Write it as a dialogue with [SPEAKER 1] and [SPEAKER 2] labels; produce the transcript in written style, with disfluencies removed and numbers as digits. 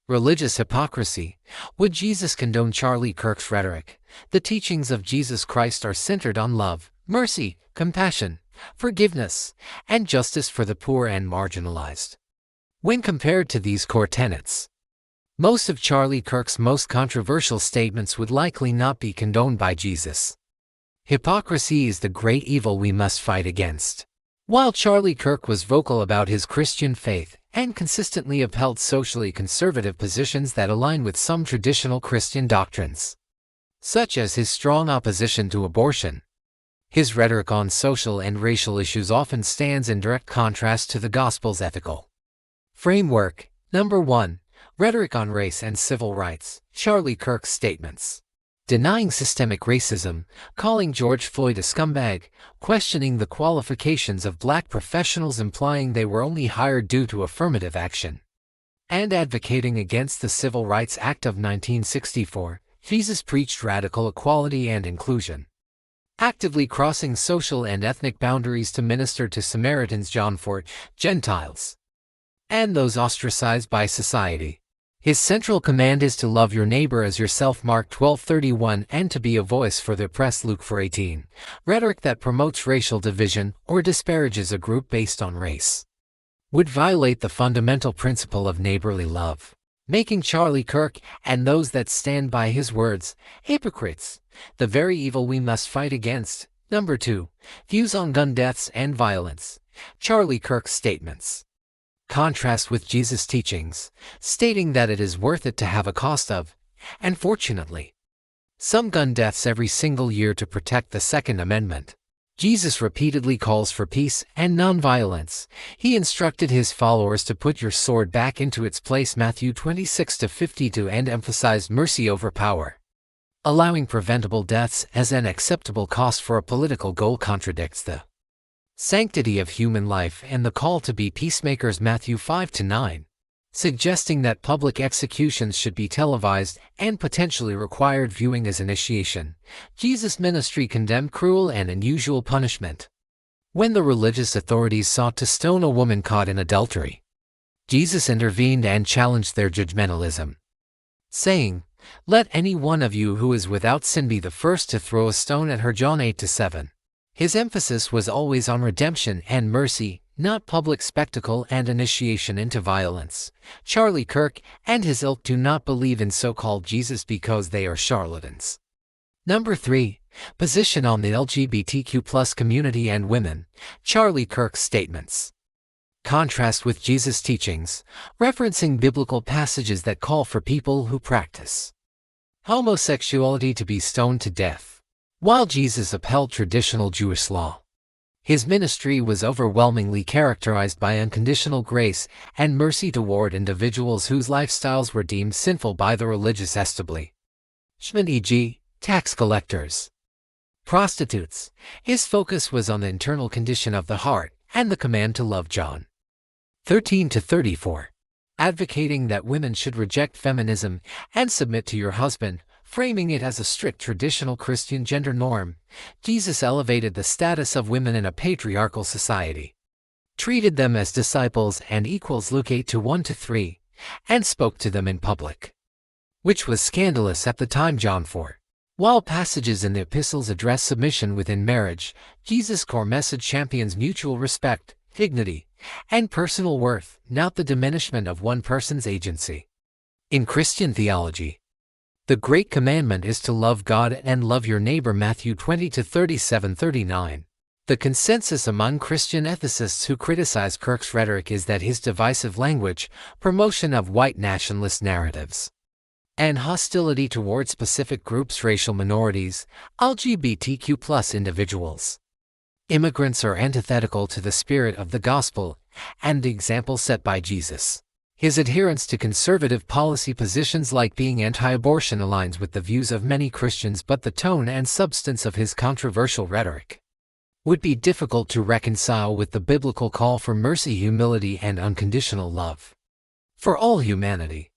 [SPEAKER 1] Religious hypocrisy. Would Jesus condone Charlie Kirk's rhetoric? The teachings of Jesus Christ are centered on love, mercy, compassion, forgiveness, and justice for the poor and marginalized. When compared to these core tenets, most of Charlie Kirk's most controversial statements would likely not be condoned by Jesus. Hypocrisy is the great evil we must fight against. While Charlie Kirk was vocal about his Christian faith and consistently upheld socially conservative positions that align with some traditional Christian doctrines, such as his strong opposition to abortion, his rhetoric on social and racial issues often stands in direct contrast to the gospel's ethical framework. Number 1. Rhetoric on race and civil rights. Charlie Kirk's statements denying systemic racism, calling George Floyd a scumbag, questioning the qualifications of black professionals implying they were only hired due to affirmative action, and advocating against the Civil Rights Act of 1964, Jesus preached radical equality and inclusion, actively crossing social and ethnic boundaries to minister to Samaritans, John 4, Gentiles, and those ostracized by society. His central command is to love your neighbor as yourself, Mark 12:31, and to be a voice for the oppressed, Luke 4:18. Rhetoric that promotes racial division or disparages a group based on race would violate the fundamental principle of neighborly love, making Charlie Kirk and those that stand by his words hypocrites, the very evil we must fight against. Number 2. Views on gun deaths and violence. Charlie Kirk's statements contrast with Jesus' teachings, stating that it is worth it to have a cost of, and fortunately, some gun deaths every single year to protect the Second Amendment. Jesus repeatedly calls for peace and nonviolence. He instructed his followers to put your sword back into its place, Matthew 26:52, and emphasized mercy over power. Allowing preventable deaths as an acceptable cost for a political goal contradicts the sanctity of human life and the call to be peacemakers, Matthew 5-9, suggesting that public executions should be televised and potentially required viewing as initiation. Jesus' ministry condemned cruel and unusual punishment. When the religious authorities sought to stone a woman caught in adultery, Jesus intervened and challenged their judgmentalism, saying, "Let any one of you who is without sin be the first to throw a stone at her," John 8-7. His emphasis was always on redemption and mercy, not public spectacle and initiation into violence. Charlie Kirk and his ilk do not believe in so-called Jesus because they are charlatans. Number 3. Position on the LGBTQ+ community and women. Charlie Kirk's statements contrast with Jesus' teachings, referencing biblical passages that call for people who practice homosexuality to be stoned to death. While Jesus upheld traditional Jewish law, his ministry was overwhelmingly characterized by unconditional grace and mercy toward individuals whose lifestyles were deemed sinful by the religious establishment, e.g., tax collectors, prostitutes. His focus was on the internal condition of the heart and the command to love, John 13-34, advocating that women should reject feminism and submit to your husband, framing it as a strict traditional Christian gender norm. Jesus elevated the status of women in a patriarchal society, treated them as disciples and equals, Luke 8-1-3, and spoke to them in public, which was scandalous at the time, John 4. While passages in the epistles address submission within marriage, Jesus' core message champions mutual respect, dignity, and personal worth, not the diminishment of one person's agency. In Christian theology, the Great Commandment is to love God and love your neighbor, Matthew 20-37-39. The consensus among Christian ethicists who criticize Kirk's rhetoric is that his divisive language, promotion of white nationalist narratives, and hostility toward specific groups, racial minorities, LGBTQ+ individuals, immigrants, are antithetical to the spirit of the gospel and the example set by Jesus. His adherence to conservative policy positions like being anti-abortion aligns with the views of many Christians, but the tone and substance of his controversial rhetoric would be difficult to reconcile with the biblical call for mercy, humility, and unconditional love for all humanity.